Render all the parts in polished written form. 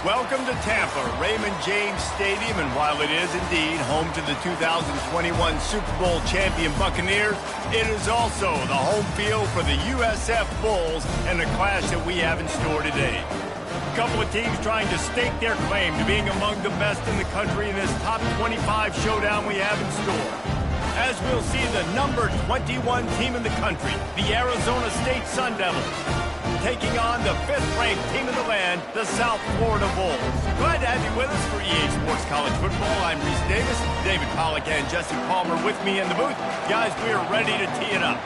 Welcome to Tampa, Raymond James Stadium, and while it is indeed home to the 2021 Super Bowl champion Buccaneers, it is also the home field for the USF Bulls and the clash that we have in store today. A couple of teams trying to stake their claim to being among the best in the country in this top 25 showdown we have in store. As we'll see the number 21 team in the country, the Arizona State Sun Devils, taking on the 5th-ranked team in the land, the South Florida Bulls. Glad to have you with us for EA Sports College Football. I'm Reese Davis, David Pollack and Jesse Palmer with me in the booth. Guys, we are ready to tee it up.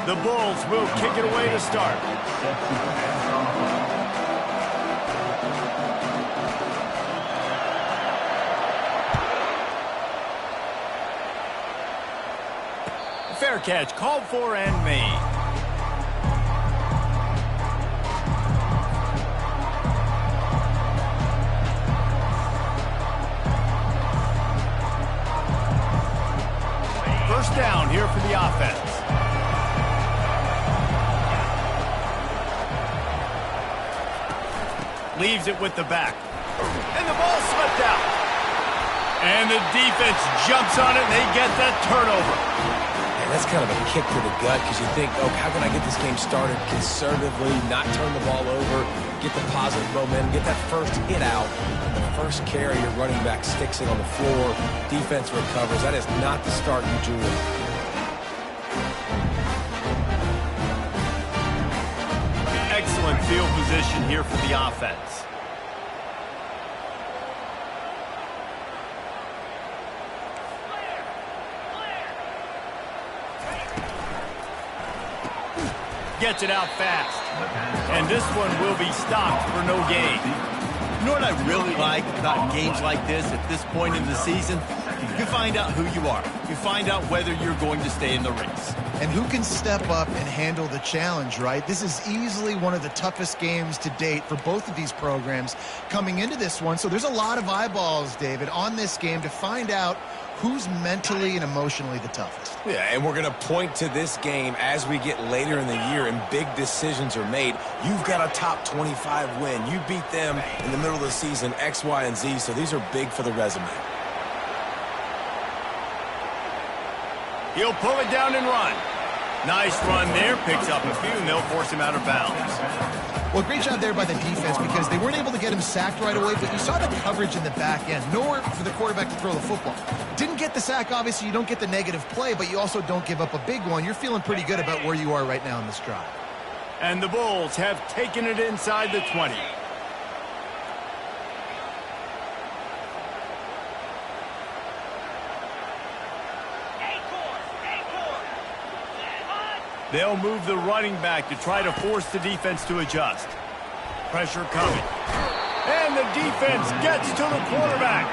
The Bulls will kick it away to start. Fair catch called for and made. First down here for the offense. Leaves it with the back. And the ball slipped out. And the defense jumps on it, and they get that turnover. And that's kind of a kick to the gut because you think, oh, how can I get this game started conservatively, not turn the ball over, get the positive momentum, get that first hit out. And the first carry, your running back sticks it on the floor. Defense recovers. That is not the start you drew up. Excellent field position here for the offense. Gets it out fast. And this one will be stopped for no gain. You know what I really like about games like this at this point in the season? You find out who you are. You find out whether you're going to stay in the race. And who can step up and handle the challenge, right? This is easily one of the toughest games to date for both of these programs coming into this one. So there's a lot of eyeballs, David, on this game to find out who's mentally and emotionally the toughest. Yeah, and we're going to point to this game as we get later in the year and big decisions are made. You've got a top 25 win. You beat them in the middle of the season, X, Y, and Z, so these are big for the resume. He'll pull it down and run. Nice run there. Picks up a few, and they'll force him out of bounds. Well, great job there by the defense because they weren't able to get him sacked right away, but you saw the coverage in the back end. Nowhere for the quarterback to throw the football. Didn't get the sack, obviously. You don't get the negative play, but you also don't give up a big one. You're feeling pretty good about where you are right now in this drive. And the Bulls have taken it inside the 20. They'll move the running back to try to force the defense to adjust. Pressure coming. And the defense gets to the quarterback.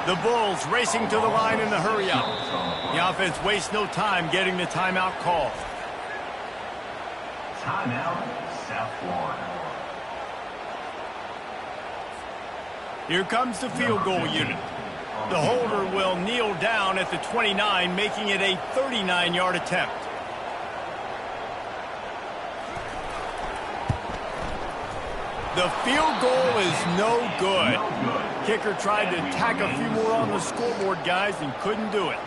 The Bulls racing to the line in the hurry-up. The offense wastes no time getting the timeout called. Timeout, South Florida. Here comes the field goal unit. The holder will kneel down at the 29, making it a 39-yard attempt. The field goal is no good. Kicker tried to tack a few more on the scoreboard, guys, and couldn't do it.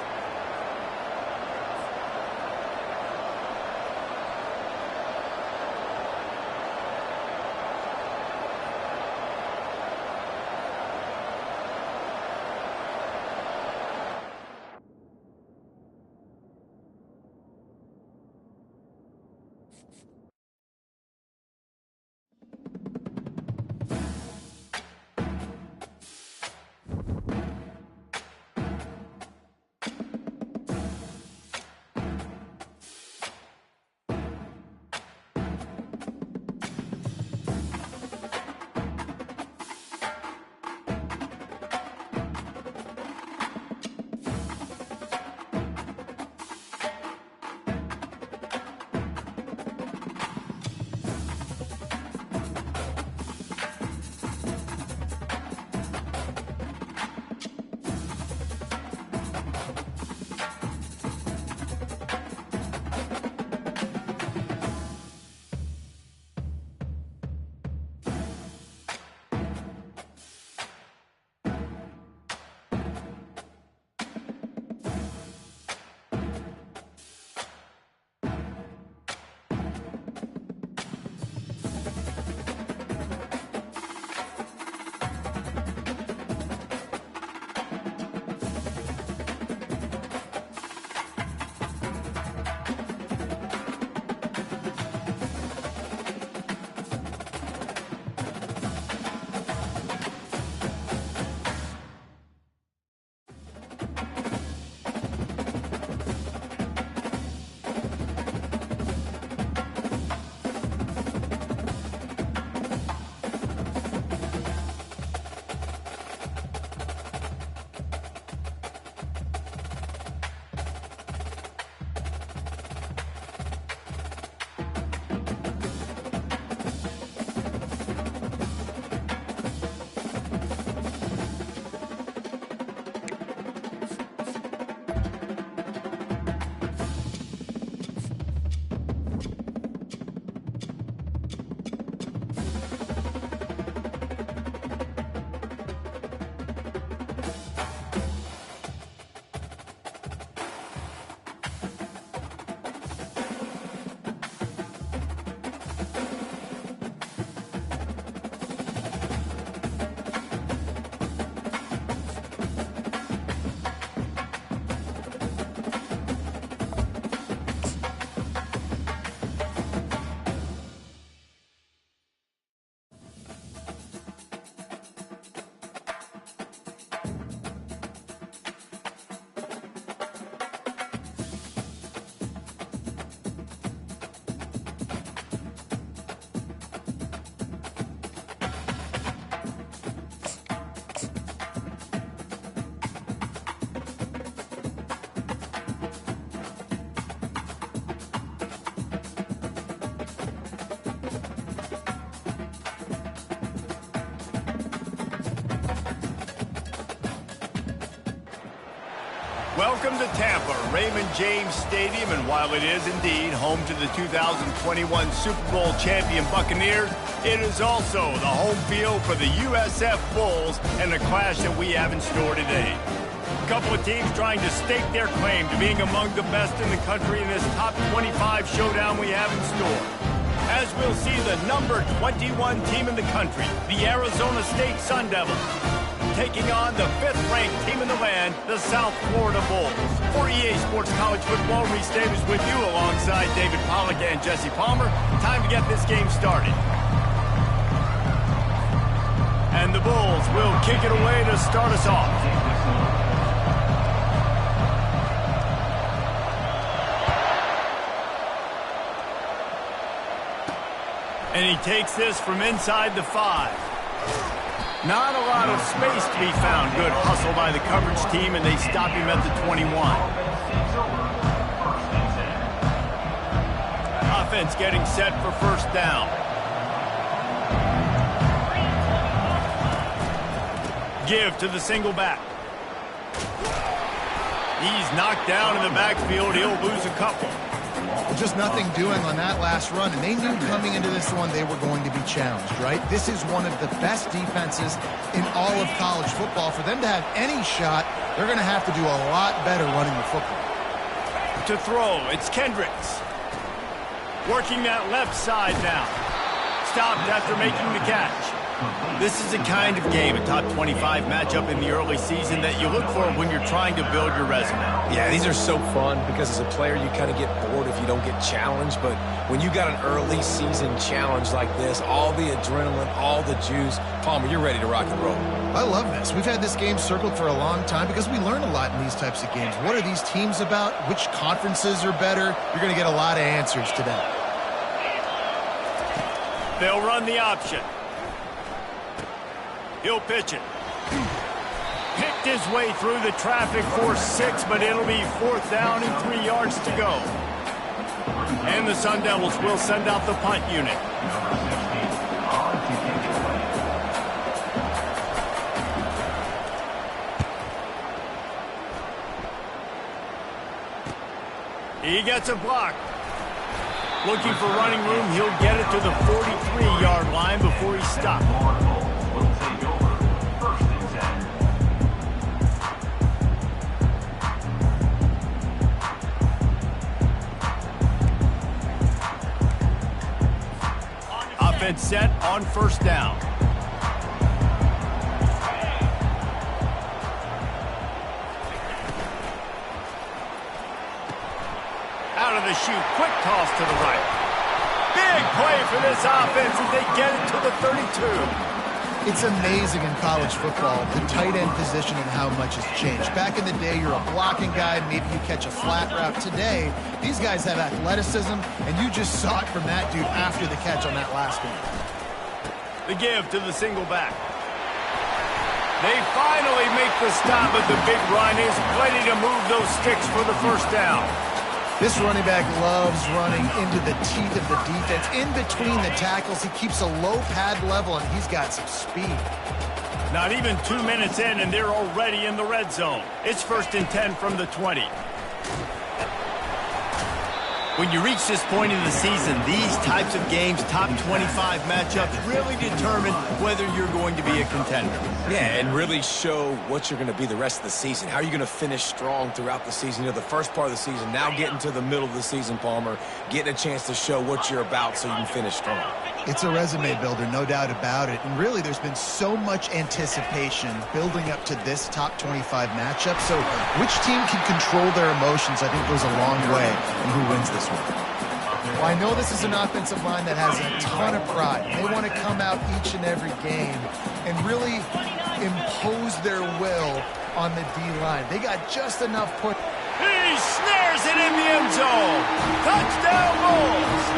Welcome to Tampa, Raymond James Stadium, and while it is indeed home to the 2021 Super Bowl champion Buccaneers, it is also the home field for the USF Bulls and the clash that we have in store today. A couple of teams trying to stake their claim to being among the best in the country in this top 25 showdown we have in store. As we'll see the number 21 team in the country, the Arizona State Sun Devils, taking on the 5th-ranked team in the land, the South Florida Bulls. For EA Sports College Football, Reese Davis with you alongside David Pollack and Jesse Palmer. Time to get this game started. And the Bulls will kick it away to start us off. And he takes this from inside the 5. Not a lot of space to be found. Good hustle by the coverage team, and they stop him at the 21. Offense getting set for first down. Give to the single back. He's knocked down in the backfield. He'll lose a couple. Just nothing doing on that last run, and they knew coming into this one they were going to be challenged, right? This is one of the best defenses in all of college football. For them to have any shot, they're going to have to do a lot better running the football. To throw, it's Kendricks. Working that left side now. Stopped after making the catch. This is the kind of game, a top 25 matchup in the early season, that you look for when you're trying to build your resume. Yeah, these are so fun because as a player you kind of get bored if you don't get challenged, but when you got an early season challenge like this, all the adrenaline, all the juice, Palmer, you're ready to rock and roll. I love this. We've had this game circled for a long time because we learn a lot in these types of games. What are these teams about? Which conferences are better? You're going to get a lot of answers today. They'll run the option. He'll pitch it. Picked his way through the traffic for 6, but it'll be 4th down and 3 yards to go. And the Sun Devils will send out the punt unit. He gets a block. Looking for running room, he'll get it to the 43-yard line before he's stopped. Offense set on first down. Out of the chute, quick toss to the right. Big play for this offense as they get it to the 32. It's amazing in college football, the tight end position and how much has changed. Back in the day, you're a blocking guy, maybe you catch a flat route. Today, these guys have athleticism, and you just saw it from that dude after the catch on that last one. The give to the single back. They finally make the stop, but the big run is plenty to move those sticks for the first down. This running back loves running into the teeth of the defense. In between the tackles, he keeps a low pad level, and he's got some speed. Not even 2 minutes in, and they're already in the red zone. It's 1st and 10 from the 20. When you reach this point in the season, these types of games, top 25 matchups, really determine whether you're going to be a contender. Yeah, and really show what you're going to be the rest of the season. How are you going to finish strong throughout the season? You know, the first part of the season, now getting to the middle of the season, Palmer, getting a chance to show what you're about so you can finish strong. It's a resume builder, no doubt about it. And really, there's been so much anticipation building up to this top 25 matchup. So which team can control their emotions, I think, goes a long way in who wins this one. Well, I know this is an offensive line that has a ton of pride. They want to come out each and every game and really impose their will on the D-line. They got just enough put. He snares it in the end zone. Touchdown, Bulls.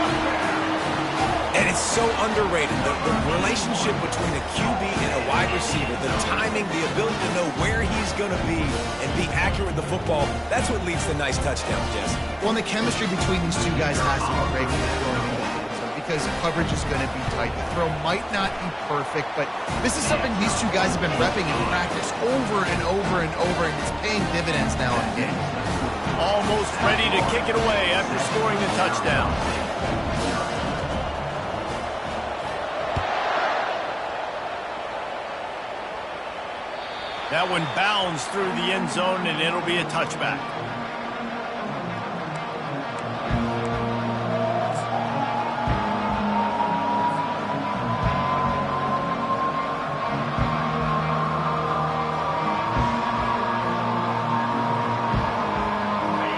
And it's so underrated. The relationship between a QB and a wide receiver, the timing, the ability to know where he's going to be and be accurate with the football, that's what leads to nice touchdowns, Jesse. Well, and the chemistry between these two guys has to be great when they're going into it. because coverage is going to be tight. The throw might not be perfect, but this is something these two guys have been repping in practice over and over and over, and it's paying dividends now in the game. Almost ready to kick it away after scoring the touchdown. That one bounds through the end zone, and it'll be a touchback.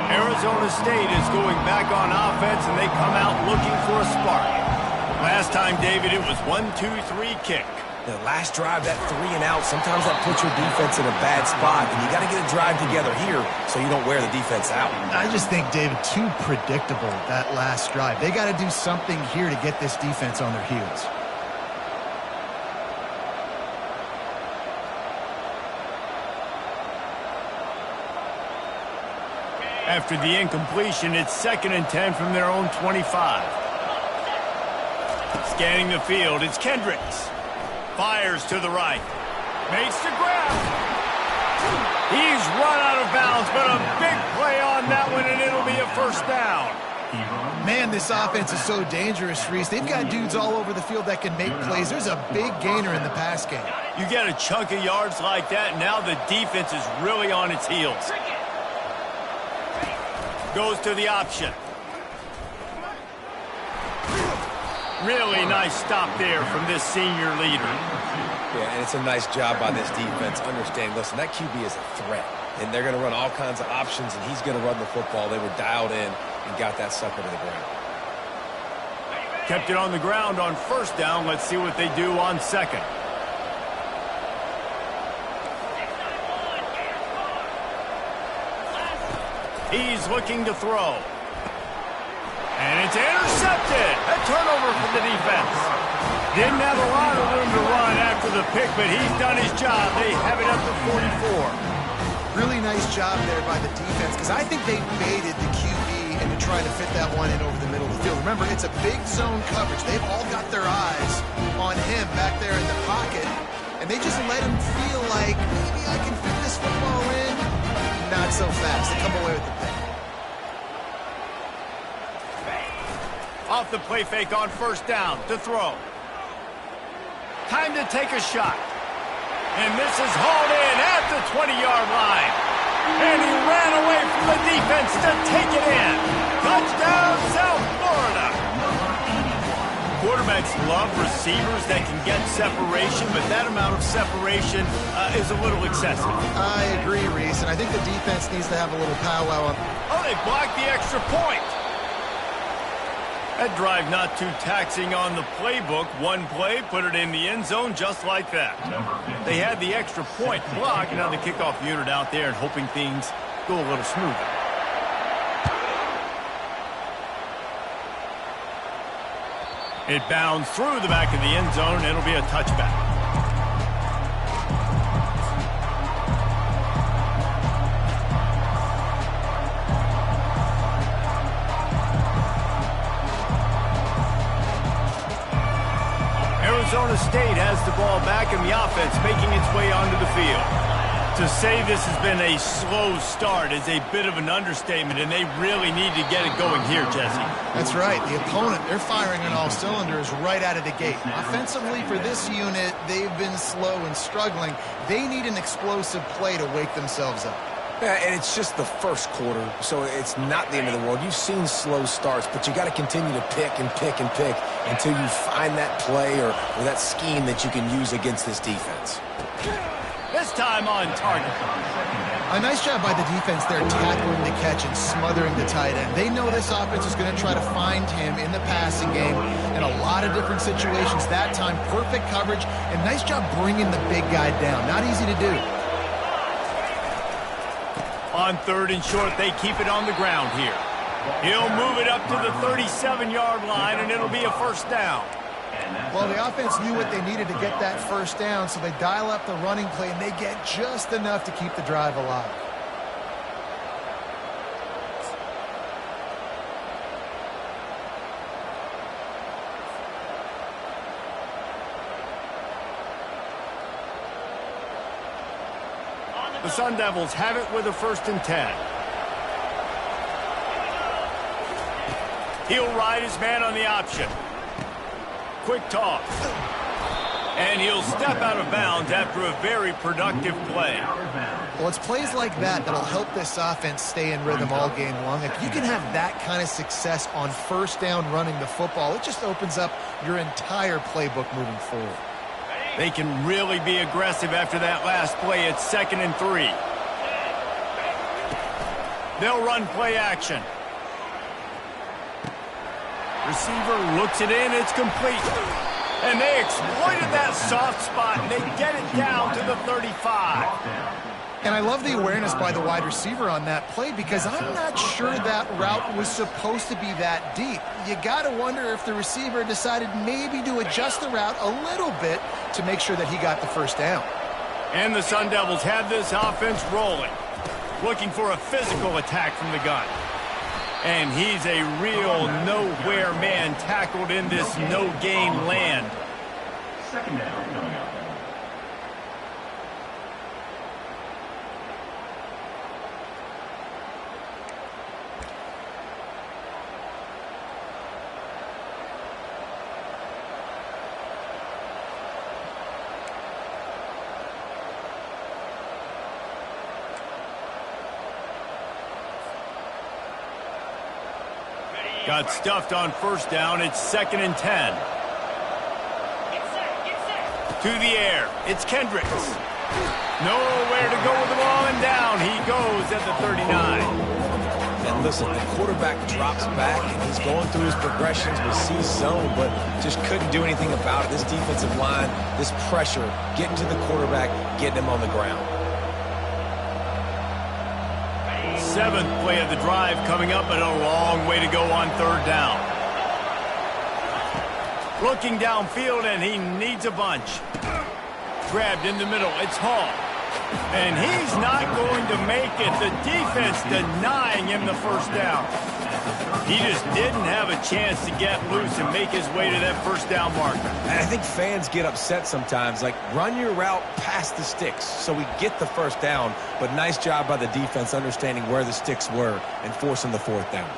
Arizona State is going back on offense, and they come out looking for a spark. Last time, David, it was 1-2-3 kick. The last drive, that 3 and out, sometimes that puts your defense in a bad spot, and you got to get a drive together here so you don't wear the defense out. I just think, David, too predictable, that last drive. They got to do something here to get this defense on their heels. After the incompletion, it's 2nd and 10 from their own 25. Scanning the field, it's Kendricks. Fires to the right. Makes the grab. He's run out of bounds, but a big play on that one, and it'll be a first down. Man, this offense is so dangerous, Reese. They've got dudes all over the field that can make plays. There's a big gainer in the pass game. You get a chunk of yards like that, and now the defense is really on its heels. Goes to the option. Really nice stop there from this senior leader. Yeah, and it's a nice job by this defense. Understand, listen, that QB is a threat, and they're going to run all kinds of options, and he's going to run the football. They were dialed in and got that sucker to the ground. Kept it on the ground on first down. Let's see what they do on second. He's looking to throw. And it's intercepted. A turnover from the defense. Didn't have a lot of room to run after the pick, but he's done his job. They have it up to 44. Really nice job there by the defense, because I think they baited the QB into trying to fit that one in over the middle of the field. Remember, it's a big zone coverage. They've all got their eyes on him back there in the pocket, and they just let him feel like, maybe I can fit this football in. Not so fast. They come away with the pick. Off the play fake on first down to throw. Time to take a shot. And this is hauled in at the 20-yard line. And he ran away from the defense to take it in. Touchdown, South Florida. Quarterbacks love receivers that can get separation, but that amount of separation is a little excessive. I agree, Reese, and I think the defense needs to have a little powwow on. Oh, they blocked the extra point. That drive not too taxing on the playbook. One play, put it in the end zone just like that. They had the extra point blocked. Now the kickoff unit out there and hoping things go a little smoother. It bounds through the back of the end zone. It'll be a touchback. Arizona State has the ball back and the offense making its way onto the field. To say this has been a slow start is a bit of an understatement, and they really need to get it going here, Jesse. That's right. The opponent, they're firing on all cylinders right out of the gate. Offensively, for this unit, they've been slow and struggling. They need an explosive play to wake themselves up. Yeah, and it's just the first quarter, so it's not the end of the world. You've seen slow starts, but you got to continue to pick and pick and pick until you find that play or that scheme that you can use against this defense. This time on target. A nice job by the defense there, tackling the catch and smothering the tight end. They know this offense is going to try to find him in the passing game in a lot of different situations. That time, perfect coverage, and nice job bringing the big guy down. Not easy to do. On third and short, they keep it on the ground here. He'll move it up to the 37-yard line, and it'll be a first down. Well, the offense knew what they needed to get that first down, so they dial up the running play, and they get just enough to keep the drive alive. The Sun Devils have it with a 1st and 10. He'll ride his man on the option. Quick toss. And he'll step out of bounds after a very productive play. Well, it's plays like that that'll help this offense stay in rhythm all game long. If you can have that kind of success on 1st down running the football, it just opens up your entire playbook moving forward. They can really be aggressive after that last play. It's 2nd and 3. They'll run play action. Receiver looks it in. It's complete. And they exploited that soft spot, and they get it down to the 35. And I love the awareness by the wide receiver on that play because I'm not sure that route was supposed to be that deep. You got to wonder if the receiver decided maybe to adjust the route a little bit to make sure that he got the 1st down. And the Sun Devils have this offense rolling, looking for a physical attack from the gun. And he's a real nowhere man tackled in this no-gain land. 2nd down coming up. Got stuffed on 1st down. It's 2nd and 10. To the air. It's Kendricks. Nowhere to go with the ball, and down he goes at the 39. And listen, the quarterback drops back, and he's going through his progressions with C zone, but just couldn't do anything about it. This defensive line, this pressure, getting to the quarterback, getting him on the ground. 7th play of the drive coming up, but a long way to go on 3rd down. Looking downfield, and he needs a bunch. Grabbed in the middle. It's Hall. And he's not going to make it. The defense denying him the 1st down. He just didn't have a chance to get loose and make his way to that 1st down marker. And I think fans get upset sometimes, like run your route past the sticks so we get the 1st down, but nice job by the defense understanding where the sticks were and forcing the 4th down.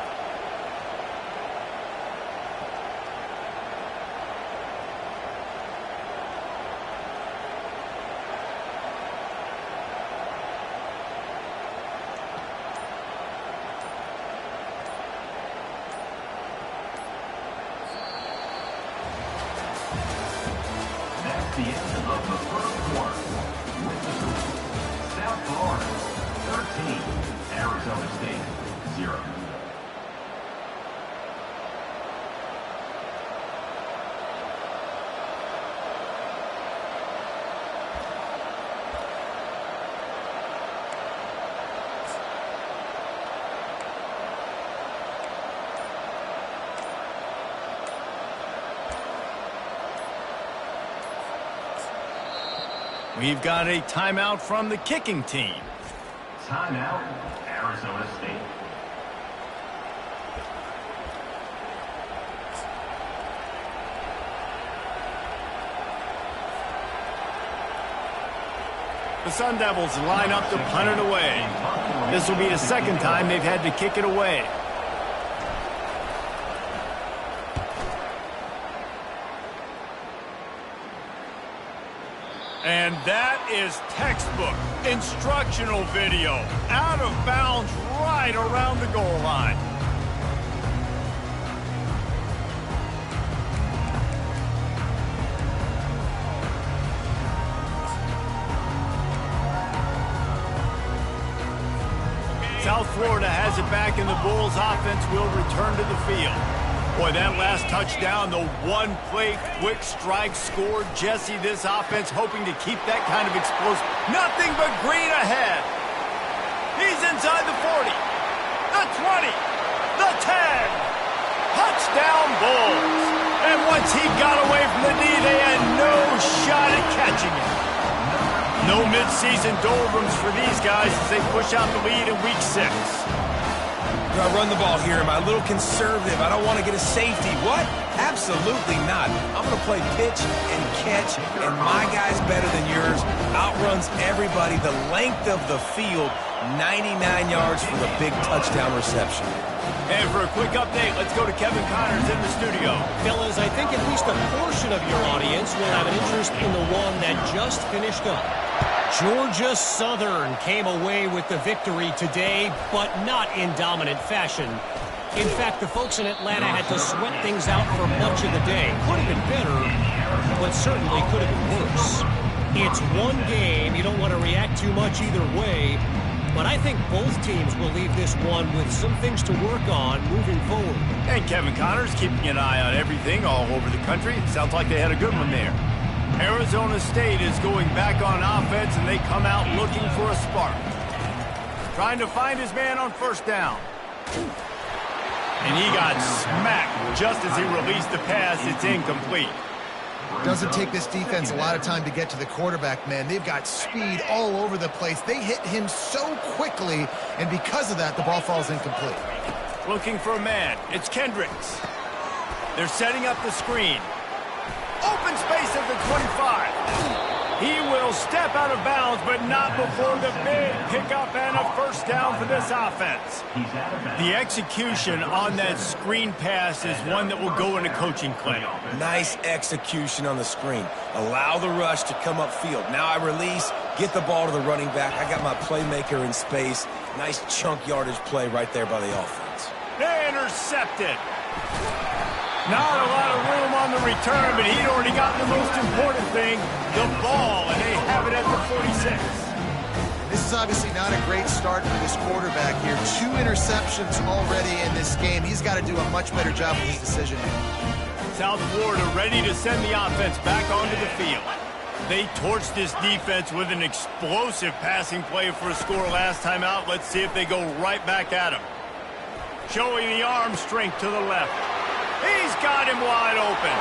The end of the 1st quarter. With the score, South Florida 13, Arizona State 0. We've got a timeout from the kicking team. Timeout, Arizona State. The Sun Devils line up to punt it away. This will be the 2nd time they've had to kick it away. And that is textbook instructional video. Out of bounds right around the goal line. South Florida has it back, and the Bulls offense will return to the field. Boy, that last touchdown, the one-play quick strike score. Jesse, this offense hoping to keep that kind of explosive. Nothing but green ahead. He's inside the 40, the 20, the 10. Touchdown Bulls. And once he got away from the knee, they had no shot at catching him. No midseason doldrums for these guys as they push out the lead in Week 6. Do I run the ball here? Am I a little conservative? I don't want to get a safety. What? Absolutely not. I'm going to play pitch and catch, and my guy's better than yours. Outruns everybody the length of the field. 99 yards for the big touchdown reception. And for a quick update, let's go to Kevin Connors in the studio. Fellas, I think at least a portion of your audience will have an interest in the one that just finished up. Georgia Southern came away with the victory today, but not in dominant fashion. In fact, the folks in Atlanta had to sweat things out for much of the day. Could have been better, but certainly could have been worse. It's one game. You don't want to react too much either way. But I think both teams will leave this one with some things to work on moving forward. And Kevin Connors keeping an eye on everything all over the country. Sounds like they had a good one there. Arizona State is going back on offense, and they come out looking for a spark. Trying to find his man on first down. And he got smacked just as he released the pass. It's incomplete. Doesn't take this defense a lot of time to get to the quarterback, man. They've got speed all over the place. They hit him so quickly, and because of that, the ball falls incomplete. Looking for a man. It's Kendricks. They're setting up the screen. Open space at the 25. He will step out of bounds, but not before the big pickup and a first down for this offense. The execution on that screen pass is one that will go in a coaching clinic. Nice execution on the screen. Allow the rush to come upfield. Now I release, get the ball to the running back. I got my playmaker in space. Nice chunk yardage play right there by the offense. They intercepted. Not a lot of room on the return, but he'd already gotten the most important thing, the ball, and they have it at the 46. This is obviously not a great start for this quarterback here. 2 interceptions already in this game. He's got to do a much better job with his decision. South Florida ready to send the offense back onto the field. They torched this defense with an explosive passing play for a score last time out. Let's see if they go right back at him. Showing the arm strength to the left. He's got him wide open.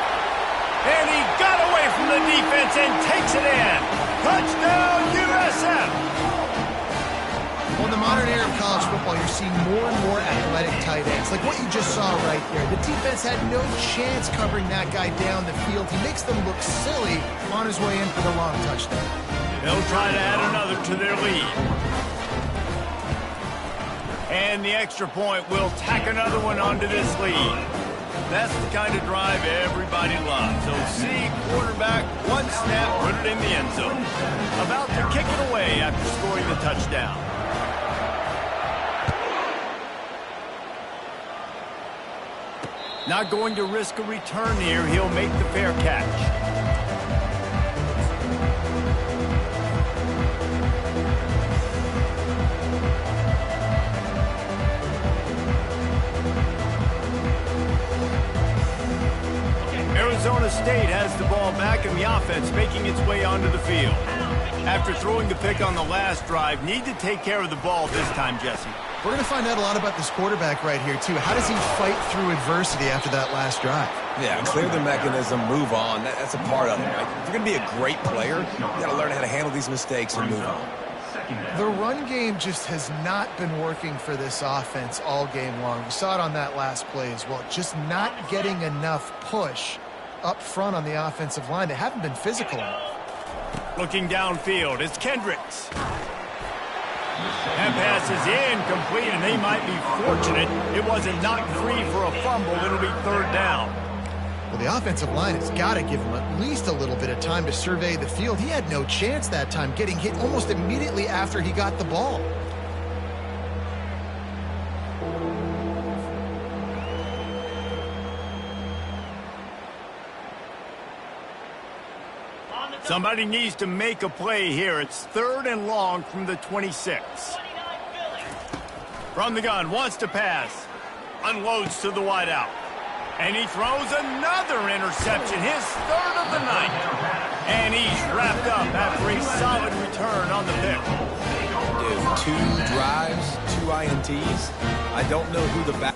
And he got away from the defense and takes it in. Touchdown, USF! Well, in the modern era of college football, you're seeing more and more athletic tight ends, like what you just saw right there. The defense had no chance covering that guy down the field. He makes them look silly on his way in for the long touchdown. They'll try to add another to their lead. And the extra point will tack another one onto this lead. That's the kind of drive everybody loves. So see quarterback, one snap, put it in the end zone. About to kick it away after scoring the touchdown. Not going to risk a return here. He'll make the fair catch. Arizona State has the ball back in the offense, making its way onto the field. After throwing the pick on the last drive, need to take care of the ball this time, Jesse. We're going to find out a lot about this quarterback right here, too. How does he fight through adversity after that last drive? Yeah, clear the mechanism, move on. That's a part of it, right? If you're going to be a great player, you got to learn how to handle these mistakes and move on. The run game just has not been working for this offense all game long. We saw it on that last play as well. Just not getting enough push up front on the offensive line. They haven't been physical enough. Looking downfield, it's Kendricks. That pass is incomplete, and they might be fortunate it wasn't knocked free for a fumble. It'll be third down. Well, the offensive line has got to give him at least a little bit of time to survey the field. He had no chance that time, getting hit almost immediately after he got the ball. Somebody needs to make a play here. It's third and long from the 26. From the gun, wants to pass. Unloads to the wideout. And he throws another interception, his third of the night. And he's wrapped up after a solid return on the pick. Dude, 2 drives, 2 INTs. I don't know who the back...